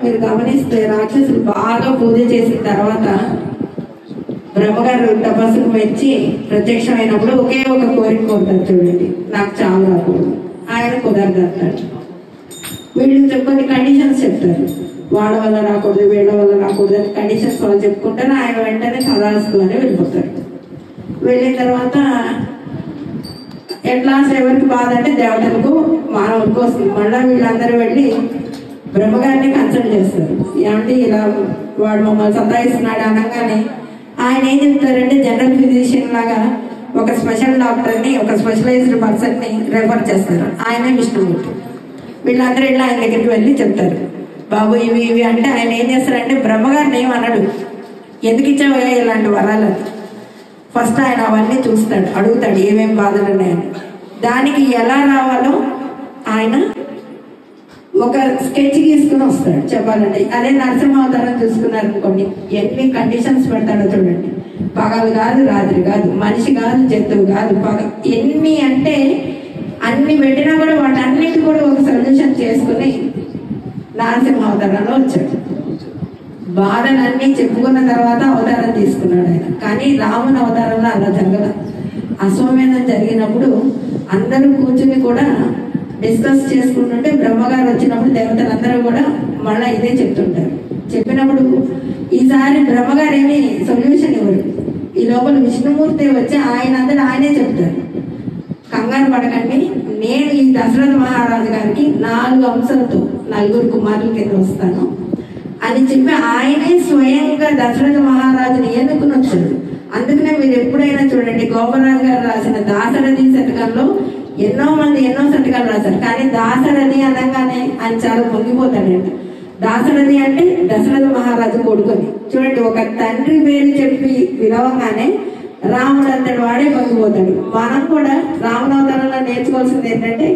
మీరు గమనిస్తే రాక్షసులు బాగా పూజ చేసిన తర్వాత బ్రహ్మగారు తపస్సుకు మెచ్చి ప్రత్యక్షమైనప్పుడు ఒకే ఒక కోరిక కోరుతారు, చూడండి, నాకు చాలు రాకూడదు. ఆయన కుదరదు అంటాడు. వీళ్ళు కొన్ని కండిషన్స్ చెప్తారు, వాళ్ళ వల్ల రాకూడదు, వీళ్ళ వల్ల రాకూడదు అని కండిషన్స్ వాళ్ళు చెప్పుకుంటారు. ఆయన వెంటనే తదాస్తులని వెళ్ళిపోతారు. వెళ్ళిన తర్వాత ఎట్లా ఎవరికి బాధ అంటే దేవతలకు మానవులకు వస్తుంది. మళ్ళీ వీళ్ళందరూ వెళ్ళి బ్రహ్మగారిని కన్సల్ట్ చేస్తారు. ఏమంటే ఇలా వాడు మమ్మల్ని సతాయిస్తున్నాడు అనగానే ఆయన ఏం చెప్తారంటే జనరల్ ఫిజిషియన్ లాగా ఒక స్పెషల్ డాక్టర్ని, ఒక స్పెషలైజ్డ్ పర్సన్ని రెఫర్ చేస్తారు. ఆయనే విష్ణుమూర్తి. వీళ్ళందరూ ఇట్లా ఆయన దగ్గరికి వెళ్ళి చెప్తారు, బాబు ఇవి ఇవి అంటే ఆయన ఏం చేస్తారంటే బ్రహ్మగారిని ఏమన్నాడు, ఎందుకు ఇచ్చావు ఇలాంటి వరాలు. ఫస్ట్ ఆయన అవన్నీ చూస్తాడు, అడుగుతాడు ఏమేమి బాధలు ఉన్నాయని. దానికి ఎలా రావాలో ఆయన ఒక స్కెచ్ గీసుకుని వస్తాడు. చెప్పాలంటే అదే నరసింహావతారం చూసుకున్నారు అనుకోండి, ఎన్ని కండిషన్స్ పెడతాడో చూడండి. పగలు కాదు, రాత్రి కాదు, మనిషి కాదు, జంతువు కాదు, ఎన్ని అంటే అన్ని పెట్టినా కూడా వాటన్నిటి కూడా ఒక సొల్యూషన్ చేసుకుని నరసింహావతారంలో వచ్చాడు. బాధలన్నీ చెప్పుకున్న తర్వాత అవతారం తీసుకున్నాడు ఆయన. కానీ రాముని అవతారంలో అలా జరగల. అశ్వమేధం జరిగినప్పుడు అందరూ కూర్చుని కూడా డిస్కస్ చేసుకుంటుంటే బ్రహ్మగారు వచ్చినప్పుడు దేవతలందరూ కూడా మళ్ళీ ఇదే చెప్తుంటారు. చెప్పినప్పుడు ఈసారి బ్రహ్మగారు ఏమి సొల్యూషన్ ఇవ్వరు. ఈ లోపల విష్ణుమూర్తి వచ్చి ఆయన అందరూ ఆయనే చెప్తారు, కంగారు పడకండి, నేను ఈ దశరథ మహారాజు గారికి 4 అంశాలతో 4 కుమారుల కింద వస్తాను అని చెప్పి ఆయనే స్వయంగా దశరథ మహారాజుని ఎన్నుకుని వచ్చాడు. అందుకనే మీరు ఎప్పుడైనా చూడండి, గోపరాజు గారు రాసిన దాశరథి శతకంలో ఎన్నో మంది ఎన్నో శతకాలు రాశారు. కానీ దాశరథి అనగానే ఆయన చాలా పొంగిపోతాడంట. దాశరథి అంటే దశరథ మహారాజు కొడుకుని. చూడండి, ఒక తండ్రి పేరు చెప్పి పిలవగానే రాముడు అంతటి వాడే పొంగిపోతాడు. మనం కూడా రామునవతారంలో నేర్చుకోవాల్సింది ఏంటంటే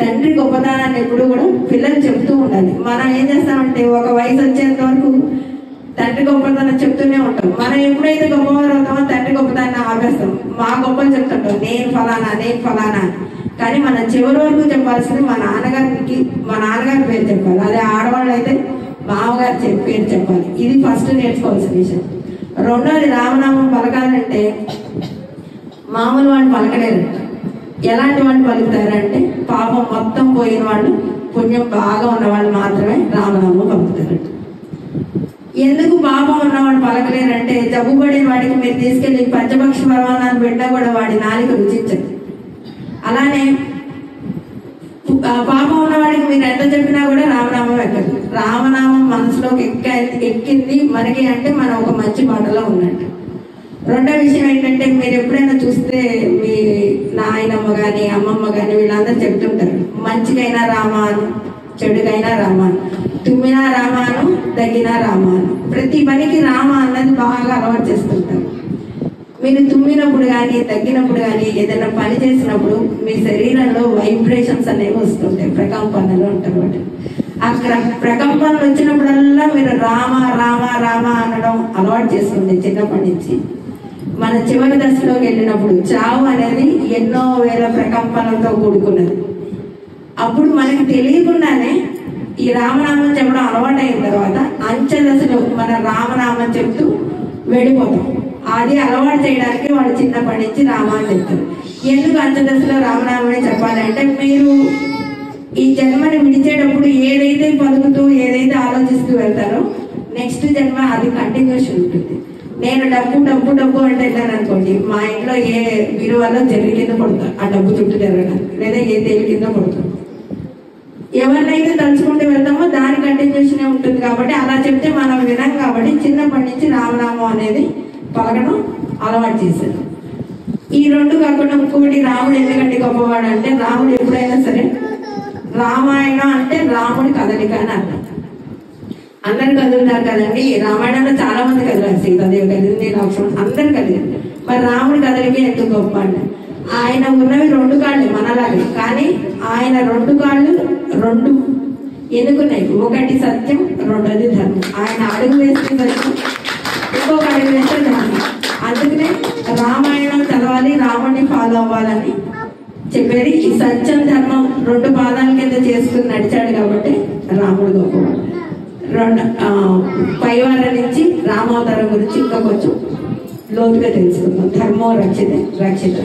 తండ్రి గొప్పతనాన్ని ఎప్పుడు కూడా పిల్లలు చెప్తూ ఉండాలి. మనం ఏం చేస్తామంటే ఒక వయసు వచ్చేంత వరకు తండ్రి గొప్పతనం చెప్తూనే ఉంటాం. మనం ఎప్పుడైతే గొప్పవారు అవుతామో తండ్రి గొప్పతనాన్ని ఆపేస్తాం. మా గొప్పలు చెప్తుంటాం, నేను ఫలానా నేను ఫలానా. కానీ మనం చివరి వరకు చెప్పాల్సింది మా నాన్నగారి పేరు చెప్పాలి. అదే ఆడవాళ్ళు అయితే మామగారి పేరు చెప్పాలి. ఇది ఫస్ట్ నేర్చుకోవాల్సిన విషయం. రెండోది, రామనామం పలకాలంటే మామూలు వాళ్ళు పలకలేరంట. ఎలాంటి వాళ్ళు పలుకుతారంటే పాపం మొత్తం పోయిన వాళ్ళు, పుణ్యం బాగా ఉన్న వాళ్ళు మాత్రమే రామనామం పలుకుతారంట. ఎందుకు పాపం ఉన్నవాడు పలకలేరంటే జబ్బు పడిన వాడికి మీరు తీసుకెళ్లి పంచపక్ష పరమాణాన్ని పెట్టా కూడా వాడి నాలుక రుచించదు. అలానే పాపం ఉన్నవాడికి మీరు ఎంత చెప్పినా కూడా రామనామం ఎక్కదు. రామనామం మనసులోకి ఎక్కింది మనకి అంటే మనం ఒక మంచి మాటలో ఉన్నట్టు. రెండో విషయం ఏంటంటే, మీరు ఎప్పుడైనా చూస్తే మీ నాయనమ్మ గాని అమ్మమ్మ గాని వీళ్ళందరూ చెప్తుంటారు, మంచికైనా రామాను, చెడుకైనా రామాను, తుమ్మినా రామాను, తగ్గినా రామాను. ప్రతి పనికి రామ అన్నది బాగా అలవాటు చేస్తుంటారు. మీరు తుమ్మినప్పుడు కానీ తగ్గినప్పుడు కానీ ఏదైనా పని చేసినప్పుడు మీ శరీరంలో వైబ్రేషన్స్ అనేవి వస్తుంటాయి, ప్రకంపనలు అంటారు. ఆ ప్రకంపనలు వచ్చినప్పుడల్లా మీరు రామ రామ రామ అనడం అలవాటు చేస్తుంది చిన్నప్పటి నుంచి. మన చివరి దశలోకి వెళ్ళినప్పుడు చావు అనేది ఎన్నో వేల ప్రకంపనలతో కూడుకున్నది. అప్పుడు మనకి తెలియకుండానే ఈ రామనామం చెప్పడం అలవాటు అయిన తర్వాత అంచె దశలో మన రామనామం చెప్తూ వెళ్ళిపోతాం. అది అలవాటు చేయడానికి వాడు చిన్నప్పటి నుంచి రామాన్ని చెప్తారు. ఎందుకు అంచె దశలో రామనామనే చెప్పాలి అంటే, మీరు ఈ జన్మని విడిచేటప్పుడు ఏదైతే పలుకుతూ ఏదైతే ఆలోచిస్తూ వెళ్తారో నెక్స్ట్ జన్మ అది కంటిన్యూషన్ ఉంటుంది. నేను డబ్బు డబ్బు డబ్బు అంటే వెళ్ళాను అనుకోండి, మా ఇంట్లో ఏ బీరువాలో జరిగి కింద పడుతుంది, ఆ డబ్బు చుట్టూ జరగడానికి, లేదా ఏ తేలి కింద పడుతుంది. ఎవరినైతే తలుచుకుంటూ వెళ్తామో దాని కంటిన్యూషన్ ఉంటుంది. కాబట్టి అలా చెప్తే మనం వినాం. కాబట్టి చిన్నప్పటి నుంచి రామనామం అనేది పలకడం అలవాటు చేశారు. ఈ రెండు కాకుండా ఇంకోటి, రాముడు ఎందుకంటే గొప్పవాడు అంటే, రాముడు ఎప్పుడైనా సరే రామాయణం అంటే రాముడి కదలిక అని అర్థం. అందరు కదులుతారు కదండి, రామాయణంలో చాలా మంది కదిలారు, సీతాదేవి కదిలింది, లక్ష్మణుడు అందరు కదిలారు. మరి రాముడి కదలిక ఎందుకు గొప్ప అంటే, ఆయన ఉన్నవి 2 కాళ్ళు మనలాగే, కానీ ఆయన 2 కాళ్ళు 2 ఎన్నుకున్నాయి. ఒకటి సత్యం, రెండోది ధర్మం. ఆయన అడుగు వేస్తే సత్యం, ఇంకొక అడుగు వేస్తే ధర్మం. అందుకనే రామాయణం చదవాలి, రాముడిని ఫాలో అవ్వాలని చెప్పేది. ఈ సత్యం ధర్మం 2 పాదాల కింద చేసుకుని నడిచాడు కాబట్టి రాముడు గొప్పవాడు. పైవారం నుంచి రామావతారం గురించి ఇంకా కొంచెం లోతుగా తెలుసుకుందాం. ధర్మో రక్షిత.